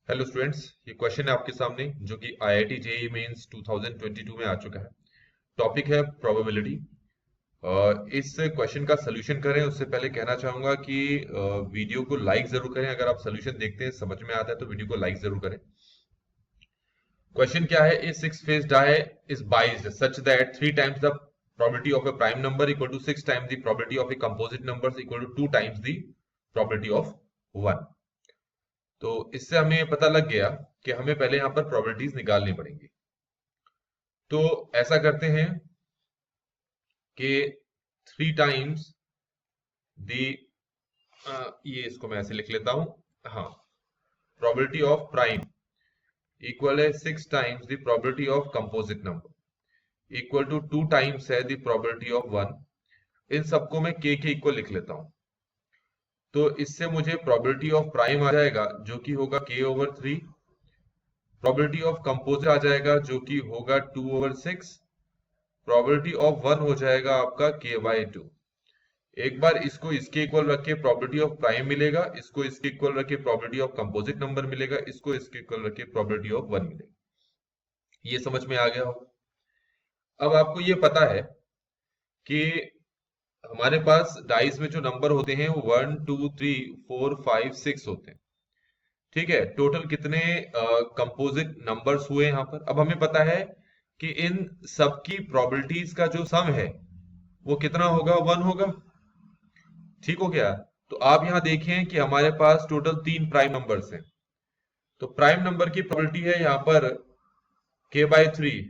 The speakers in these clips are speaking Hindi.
हेलो स्टूडेंट्स, ये क्वेश्चन है आपके सामने जो कि आईआईटी जेईई मेंस 2022 में आ चुका है। टॉपिक है प्रोबेबिलिटी। इस क्वेश्चन का सोल्यूशन करें उससे पहले कहना चाहूंगा कि वीडियो को लाइक जरूर करें। अगर आप सोल्यूशन देखते हैं, समझ में आता है तो वीडियो को लाइक जरूर करें। क्वेश्चन क्या है? A six face die is biased such that 3 times the probability of a prime number equal to 6 times the probability of a composite numbers equal to 2 times the probability of 1। तो इससे हमें पता लग गया कि हमें पहले यहां पर प्रोबेबिलिटीज निकालनी पड़ेंगी। तो ऐसा करते हैं कि 3 टाइम्स दी, ये इसको मैं ऐसे लिख लेता हूं। हाँ, प्रोबेबिलिटी ऑफ प्राइम इक्वल है 6 times the probability of composite number equal to 2 times है द प्रोबेबिलिटी ऑफ 1। इन सबको मैं के इक्वल लिख लेता हूं। तो इससे मुझे प्रोबेबिलिटी ऑफ प्राइम आ जाएगा जो कि होगा k/3। प्रोबेबिलिटी ऑफ कंपोजिट आ जाएगा जो कि होगा 2/6। प्रोबेबिलिटी ऑफ 1 हो जाएगा आपका k/2। एक बार इसको इसके इक्वल रख के प्रोबेबिलिटी ऑफ प्राइम मिलेगा, इसको इसके इक्वल रख के प्रोबेबिलिटी ऑफ कंपोजिट नंबर मिलेगा, इसको इसके इक्वल रख के प्रोबेबिलिटी ऑफ 1 मिलेगा। ये समझ में आ गया होगा। अब आपको ये पता है कि हमारे पास डाइस में जो नंबर होते हैं वो 1 2 3 4 5 6 होते हैं। ठीक है, टोटल कितने कंपोजिट नंबर्स हुए यहाँ पर? अब हमें पता है कि इन सबकी प्रोबेबिलिटीज का जो सम है वो कितना होगा? 1 होगा। ठीक हो गया। तो आप यहां देखें कि हमारे पास टोटल 3 प्राइम नंबर्स हैं। तो प्राइम नंबर की प्रोबेबिलिटी है यहां पर k/3।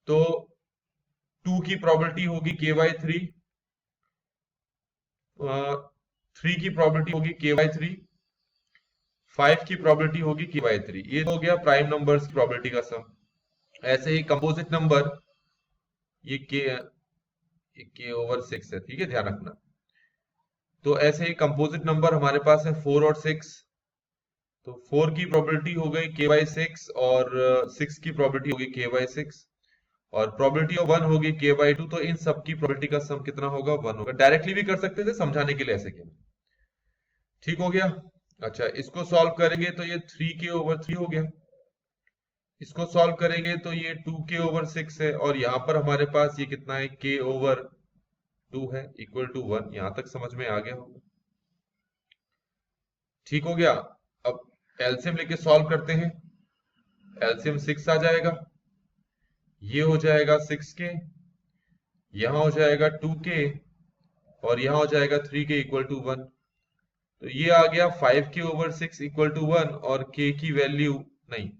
तो 2 की प्रोबेबिलिटी होगी k/3, 3 की प्रोबेबिलिटी होगी k/3, 5 की प्रोबेबिलिटी होगी k/3। ये तो हो गया प्राइम नंबर्स की प्रोबेबिलिटी का सम। ऐसे ही कंपोजिट नंबर, ये k/6 है। ठीक है, ध्यान रखना। तो ऐसे ही कंपोजिट नंबर हमारे पास है 4 और 6। तो 4 की प्रोबेबिलिटी हो गई k/6 और 6 की प्रोबेबिलिटी होगी k/6 और प्रोबेबिलिटी ऑफ 1 होगी k/2। तो इन सब की प्रोबेबिलिटी का सम कितना होगा? 1 होगा। डायरेक्टली भी कर सकते थे, समझाने के लिए ऐसे किया। ठीक हो गया। अच्छा, इसको सॉल्व करेंगे तो ये 3k/3 हो गया। इसको सॉल्व करेंगे तो ये 2k/6 है और यहां पर हमारे पास ये कितना है? k/2 है इक्वल टू 1। यहां तक समझ में आ गया होगा। ठीक हो गया। अब एलसीएम लेके सॉल्व करते हैं। एलसीएम 6 आ जाएगा, ये हो जाएगा 6k, यहां हो जाएगा 2k और यहां हो जाएगा 3k इक्वल टू 1। तो ये आ गया 5k/6 इक्वल टू 1 और k की वैल्यू नहीं,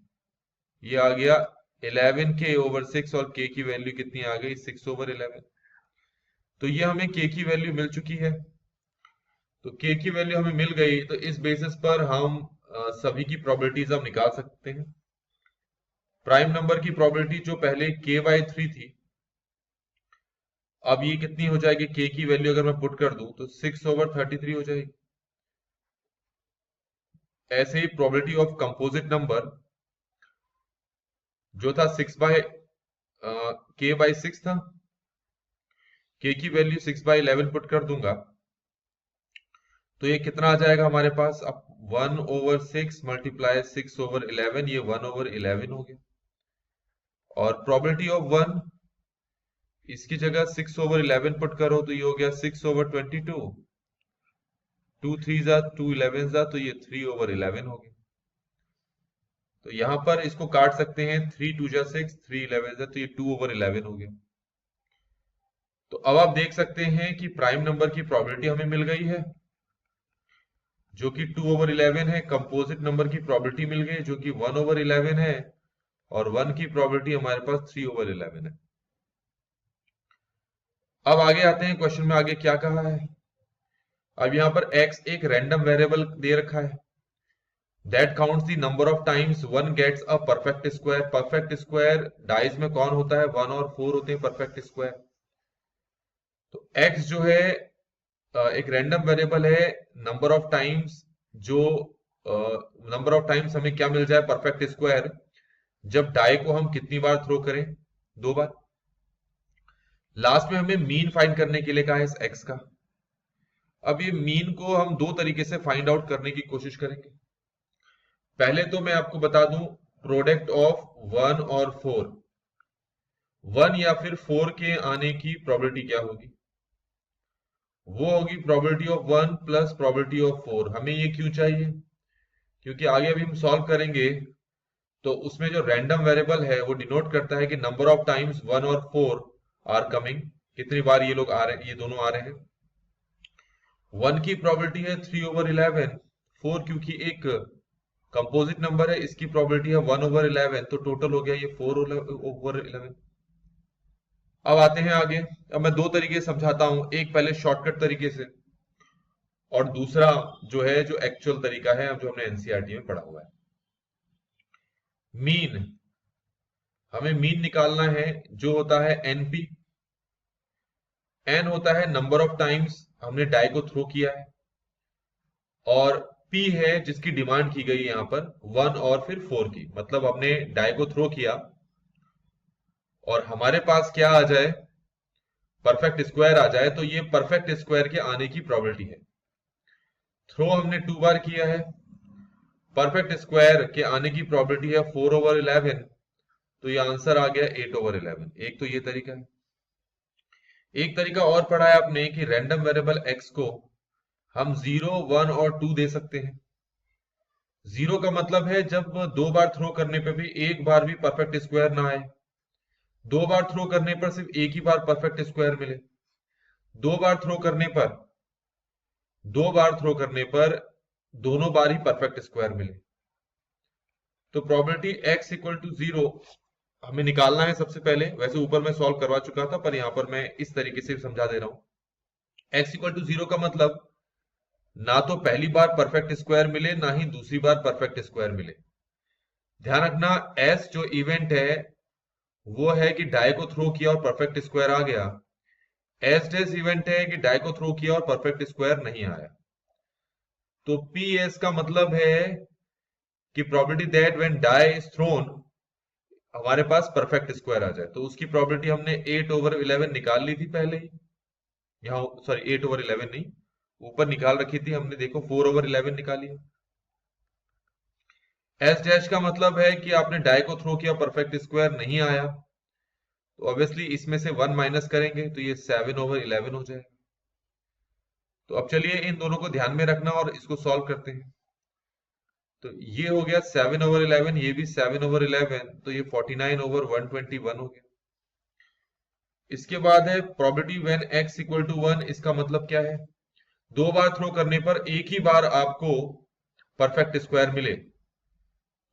ये आ गया 11k/6 और k की वैल्यू कितनी आ गई? 6/11। तो ये हमें k की वैल्यू मिल चुकी है। तो k की वैल्यू हमें मिल गई, तो इस बेसिस पर हम सभी की प्रोबेबिलिटीज हम निकाल सकते हैं। प्राइम नंबर की प्रोबेबिलिटी जो पहले k/3 थी, अब ये कितनी हो जाएगी? k की वैल्यू अगर मैं पुट कर दूं तो 6/33 हो जाएगी। ऐसे ही प्रोबेबिलिटी ऑफ कंपोजिट नंबर जो था 6/k/6 था, k की वैल्यू 6/11 पुट कर दूंगा तो ये कितना आ जाएगा हमारे पास? अब 1/6 मल्टीप्लाई 6/11, ये 1/11 हो गया। और प्रोबेबिलिटी ऑफ 1, इसकी जगह 6/11 पुट करो तो ये हो गया 6/22। 2 3 जा 2 11 जा तो ये 3/11 हो गया। तो यहां पर इसको काट सकते हैं, 3 2 जा 6, 3 11 जा तो ये 2/11 हो गया। तो अब आप देख सकते हैं कि प्राइम नंबर की प्रोबेबिलिटी हमें मिल गई है जो कि 2/11 है। कंपोजिट नंबर की प्रोबेबिलिटी मिल गई जो कि 1/11 है और 1 की प्रोबेबिलिटी हमारे पास 3/11 है। अब आगे आते हैं, क्वेश्चन में आगे क्या कहा है। अब यहां पर x एक रैंडम वेरिएबल दे रखा है that counts the number of times one gets a perfect square. Perfect square dice में कौन होता है? 1 और 4 होते हैं परफेक्ट स्क्वायर। तो x जो है एक रैंडम वेरिएबल है। नंबर ऑफ टाइम्स जो नंबर ऑफ टाइम्स हमें क्या मिल जाए? परफेक्ट स्क्वायर, जब डाई को हम कितनी बार थ्रो करें? 2 बार। लास्ट में हमें मीन फाइंड करने के लिए कहा है इस x का। अब ये मीन को हम 2 तरीके से फाइंड आउट करने की कोशिश करेंगे। पहले तो मैं आपको बता दूं प्रोडक्ट ऑफ 1 और 4, 1 या फिर 4 के आने की प्रोबेबिलिटी क्या होगी, वो होगी probability of 1 plus probability of 4। हमें ये क्यों चाहिए, क्योंकि आगे अभी हम सॉल्व करेंगे तो उसमें जो रैंडम वेरिएबल है वो डिनोट करता है कि नंबर ऑफ टाइम्स 1 और 4 आर कमिंग, कितनी बार ये लोग आ रहे हैं, ये दोनों आ रहे हैं। 1 की प्रोबेबिलिटी है 3/11, 4 क्योंकि एक कंपोजिट नंबर है, इसकी प्रोबेबिलिटी है 1/11, तो टोटल हो गया ये 4/11। अब आते हैं आगे। अब मैं दो तरीके से समझाता हूं, एक पहले शॉर्टकट तरीके से और दूसरा जो है जो एक्चुअल तरीका है जो हमने एनसीईआरटी में पढ़ा हुआ है। मीन, हमें मीन निकालना है जो होता है एनपी। एन होता है नंबर ऑफ टाइम्स हमने डाई को थ्रो किया है, और पी है जिसकी डिमांड की गई यहां पर 1 और फिर 4 की, मतलब हमने डाई को थ्रो किया और हमारे पास क्या आ जाए, परफेक्ट स्क्वायर आ जाए, तो ये परफेक्ट स्क्वायर के आने की प्रोबेबिलिटी है। थ्रो हमने 2 बार किया है, परफेक्ट स्क्वायर के आने की प्रोबेबिलिटी है 4/11, तो ये आंसर आ गया 8/11। एक तो ये तरीका है। एक तरीका और पढ़ा है आपने कि रैंडम वेरिएबल x को हम 0, 1 और 2 दे सकते हैं। 0 का मतलब है जब 2 बार थ्रो करने पे भी एक बार भी परफेक्ट स्क्वायर ना आए, 2 बार थ्रो करने पर सिर्फ एक ही बार परफेक्ट स्क्वायर मिले, 2 बार थ्रो करने पर 2 बार थ्रो करने पर दोनों बार ही परफेक्ट स्क्वायर मिले। तो प्रोबेबिलिटी x इक्वल टू 0 हमें निकालना है सबसे पहले। वैसे ऊपर मैं सॉल्व करवा चुका था पर यहां पर मैं इस तरीके से समझा दे रहा हूं। x इक्वल टू 0 का मतलब ना तो पहली बार परफेक्ट स्क्वायर मिले ना ही दूसरी बार परफेक्ट स्क्वायर मिले। ध्यान रखना s जो इवेंट है वो है कि डाई को थ्रो किया और परफेक्ट स्क्वायर आ गया, एस डैश इवेंट है कि डाई को थ्रो किया और परफेक्ट स्क्वायर नहीं आया। तो पी एस का मतलब है कि probability that when die is thrown हमारे पास परफेक्ट स्क्वायर आ जाए, तो उसकी प्रोबेबिलिटी हमने 8/11 निकाल ली थी पहले ही। यहाँ सॉरी 8/11 नहीं, ऊपर निकाल रखी थी हमने, देखो 4/11 निकाली है। एस डैश का मतलब है कि आपने डाई को थ्रो किया परफेक्ट स्क्वायर नहीं आया, तो ऑब्वियसली इसमें से 1 माइनस करेंगे तो ये 7/11 हो जाएगा। तो अब चलिए इन दोनों को ध्यान में रखना और इसको सॉल्व करते हैं। तो ये हो गया 7/11, ये भी 7/11, तो ये 49/121 हो गया। इसके बाद है probability when x equal to 1, इसका मतलब क्या है, 2 बार थ्रो करने पर एक ही बार आपको परफेक्ट स्क्वायर मिले।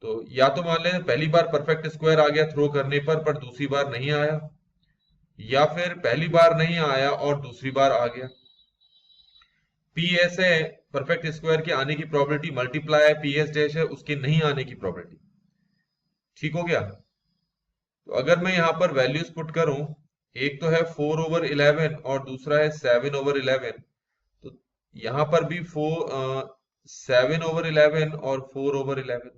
तो या तो मान लें पहली बार परफेक्ट स्क्वायर आ गया थ्रो करने पर दूसरी बार नहीं आया, या फिर पहली बार नहीं आया और दूसरी बार आ गया। पी एस है परफेक्ट स्क्वायर के आने की probability multiply P S dash है उसके नहीं आने की प्रोबेबिलिटी। ठीक हो गया। तो अगर मैं यहां पर वैल्यूज पुट करूं, एक तो है 4/11 और दूसरा है 7/11, तो यहां पर भी 7/11 और 4/11,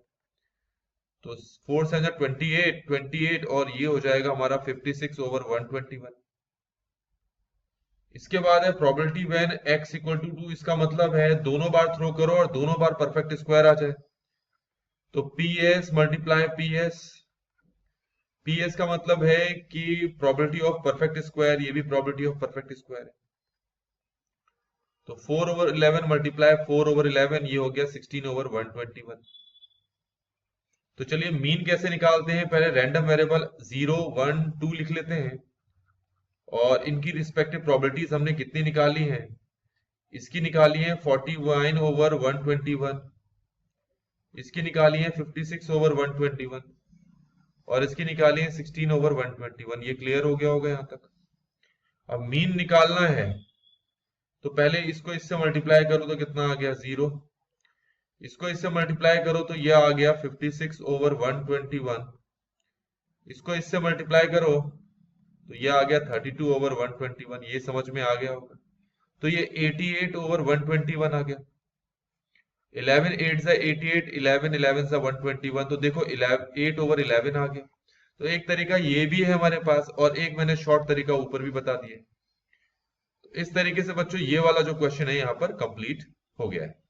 तो 4 से 28, 28 और ये हो जाएगा हमारा 56/121। इसके बाद है probability when x equal to 2, इसका मतलब है दोनों बार थ्रो करो और दोनों बार परफेक्ट स्क्वायर आ जाए, तो P S multiply P S. P S का मतलब है कि प्रोबेबिलिटी ऑफ परफेक्ट स्क्वायर, ये भी प्रोबेबिलिटी ऑफ परफेक्ट स्क्वायर है, तो 4/11 मल्टीप्लाई 4/11 ये हो गया 16/121। तो चलिए मीन कैसे निकालते हैं, पहले रैंडम वेरिएबल 0, 1, 2 लिख लेते हैं और इनकी रिस्पेक्टिव प्रोबेबिलिटीज हमने कितनी निकाली हैं, इसकी निकाली है 49/121, इसकी निकाली है 56/121 और इसकी निकाली है 16/121। ये क्लियर हो गया होगा यहां तक। अब मीन निकालना है तो पहले इसको इससे मल्टीप्लाई करो तो कितना आ गया 0, इसको इससे मल्टीप्लाई करो तो यह आ गया 56/121, इसको इससे मल्टीप्लाई करो तो यह आ गया 32/121। ये समझ में आ गया होगा। तो ये 88/121 आ गया। 11 8 से 88, 11 11 से 121, तो देखो 8/11 आ गया। तो एक तरीका ये भी है हमारे पास और एक मैंने शॉर्ट तरीका ऊपर भी बता दिया। तो इस तरीके से बच्चों ये वाला जो क्वेश्चन है यहाँ पर कंप्लीट हो गया है।